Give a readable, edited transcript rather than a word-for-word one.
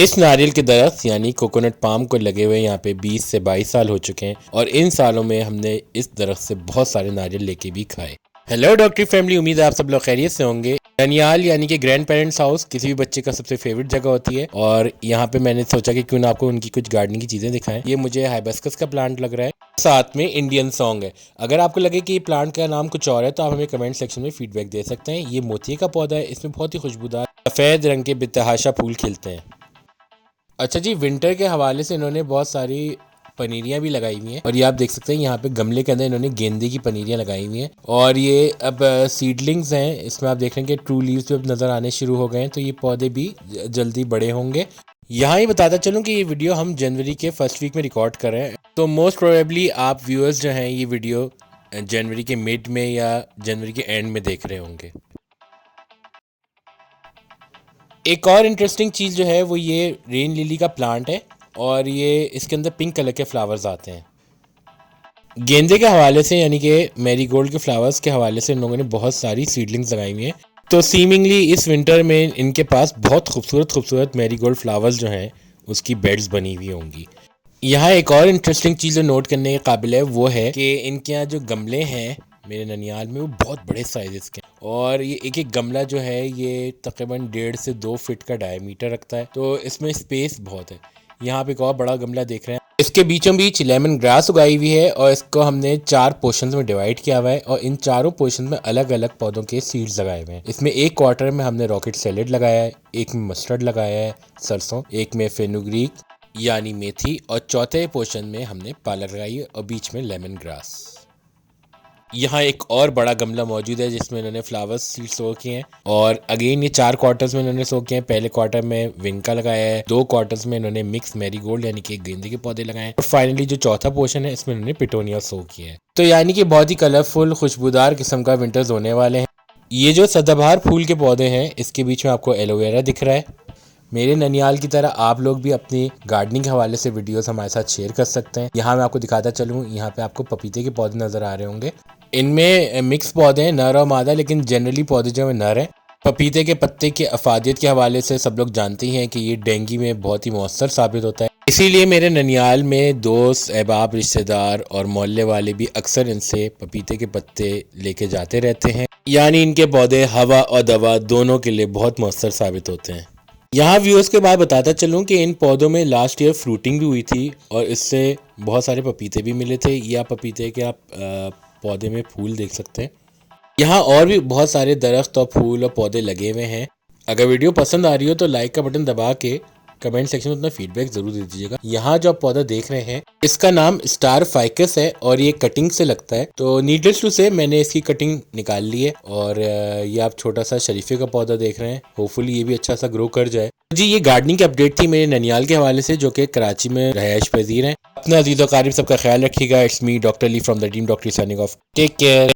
इस नारियल के दरख्त यानी कोकोनट पाम को लगे हुए यहाँ पे 20 से 22 साल हो चुके हैं और इन सालों में हमने इस दरख्त से बहुत सारे नारियल लेके भी खाए। हेलो डॉक्टरी फैमिली, उम्मीद है आप सब लोग खैरियत से होंगे। ननियाल यानी कि ग्रैंड पेरेंट्स हाउस किसी भी बच्चे का सबसे फेवरेट जगह होती है और यहाँ पे मैंने सोचा कि क्यों ना आपको उनकी कुछ गार्डनिंग की चीज़ें दिखाएं। ये मुझे हाइबिस्कस का प्लांट लग रहा है, साथ में इंडियन सॉन्ग है। अगर आपको लगे कि प्लांट का नाम कुछ और है तो आप हमें कमेंट सेक्शन में फीडबैक दे सकते हैं। ये मोतिये का पौधा है, इसमें बहुत ही खुशबूदार सफ़ेद रंग के बेतहाशा फूल खिलते हैं। अच्छा जी, विंटर के हवाले से इन्होंने बहुत सारी पनीरियाँ भी लगाई हुई हैं और ये आप देख सकते हैं यहाँ पे गमले के अंदर इन्होंने गेंदे की पनीरियाँ लगाई हुई हैं और ये अब सीडलिंग्स हैं। इसमें आप देख रहे हैं कि ट्रू लीव्स भी अब नज़र आने शुरू हो गए हैं, तो ये पौधे भी जल्दी बड़े होंगे। यहाँ ही बताता चलूँ कि ये वीडियो हम जनवरी के फर्स्ट वीक में रिकॉर्ड कर रहे हैं, तो मोस्ट प्रोबेबली आप व्यूअर्स जो हैं ये वीडियो जनवरी के मिड में या जनवरी के एंड में देख रहे होंगे। एक और इंटरेस्टिंग चीज़ जो है वो ये रेन लिली का प्लांट है और ये इसके अंदर पिंक कलर के फ्लावर्स आते हैं। गेंदे के हवाले से यानी कि मैरीगोल्ड के फ्लावर्स के हवाले से इन लोगों ने बहुत सारी सीडलिंग्स लगाई हुई हैं, तो सीमिंगली इस विंटर में इनके पास बहुत खूबसूरत मैरीगोल्ड फ्लावर्स जो हैं उसकी बेड्स बनी हुई होंगी। यहाँ एक और इंटरेस्टिंग चीज़ जो नोट करने के काबिल है वो है कि इनके यहाँ जो गमले हैं मेरे ननियाल में वो बहुत बड़े साइज़ के और ये एक एक गमला जो है ये तकरीबन 1.5 से 2 फीट का डायमीटर रखता है, तो इसमें स्पेस बहुत है। यहाँ पे एक और बड़ा गमला देख रहे हैं, इसके बीचों बीच लेमन ग्रास उगाई हुई है और इसको हमने 4 पोर्शंस में डिवाइड किया हुआ है और इन चारों पोर्शन में अलग अलग पौधों के सीड्स लगाए हुए हैं। इसमें एक क्वार्टर में हमने रॉकेट सैलेड लगाया है, एक में मस्टर्ड लगाया है सरसों, एक में फेनुग्रीक यानी मेथी और चौथे पोर्शन में हमने पालक लगाई है और बीच में लेमन ग्रास। यहाँ एक और बड़ा गमला मौजूद है जिसमें इन्होंने फ्लावर्स सीड्स सो किए हैं और अगेन ये 4 क्वार्टर्स में इन्होंने सो किए हैं। पहले क्वार्टर में विंका लगाया है, 2 क्वार्टर्स में इन्होंने मिक्स मैरीगोल्ड यानी कि गेंदे के पौधे लगाए हैं और फाइनली जो चौथा पोर्शन है इसमें इन्होंने पिटोनिया सो किए हैं। तो यानी कि बहुत ही कलरफुल खुशबूदार किस्म का विंटर्स होने वाले हैं। ये जो सदाबहार फूल के पौधे हैं इसके बीच में आपको एलोवेरा दिख रहा है। मेरे ननियाल की तरह आप लोग भी अपनी गार्डनिंग के हवाले से वीडियोस हमारे साथ शेयर कर सकते हैं। यहाँ मैं आपको दिखाता चलूँ, यहाँ पे आपको पपीते के पौधे नज़र आ रहे होंगे। इनमें मिक्स पौधे हैं, नर और मादा, लेकिन जनरली पौधे जो है नर हैं। पपीते के पत्ते की अफादियत के हवाले से सब लोग जानते हैं कि ये डेंगू में बहुत ही मौसर साबित होता है, इसीलिए मेरे ननियाल में दोस्त, अहबाब, रिश्तेदार और मोहल्ले वाले भी अक्सर इनसे पपीते के पत्ते लेके जाते रहते हैं। यानी इनके पौधे हवा और दवा दोनों के लिए बहुत मौसर साबित होते हैं। यहाँ व्यूअर्स के बाद बताता चलूँ कि इन पौधों में लास्ट ईयर फ्रूटिंग भी हुई थी और इससे बहुत सारे पपीते भी मिले थे। या पपीते के आप पौधे में फूल देख सकते हैं। यहाँ और भी बहुत सारे दरख्त और फूल और पौधे लगे हुए हैं। अगर वीडियो पसंद आ रही हो तो लाइक का बटन दबा के कमेंट सेक्शन में अपना फीडबैक जरूर दे दीजिएगा। यहाँ जो आप पौधा देख रहे हैं इसका नाम स्टार फाइकस है और ये कटिंग से लगता है, तो नीडलेस टू से मैंने इसकी कटिंग निकाल ली है और ये आप छोटा सा शरीफे का पौधा देख रहे हैं। होपफुली ये भी अच्छा सा ग्रो कर जाए। जी, ये गार्डनिंग की अपडेट थी मेरे ननियाल के हवाले से जो कि कराची में रहायश पजीर हैं। अपना अजीज़ और क़रीब सबका ख्याल रखिएगा। It's me doctor Lee from the team doctor signing off. Take care.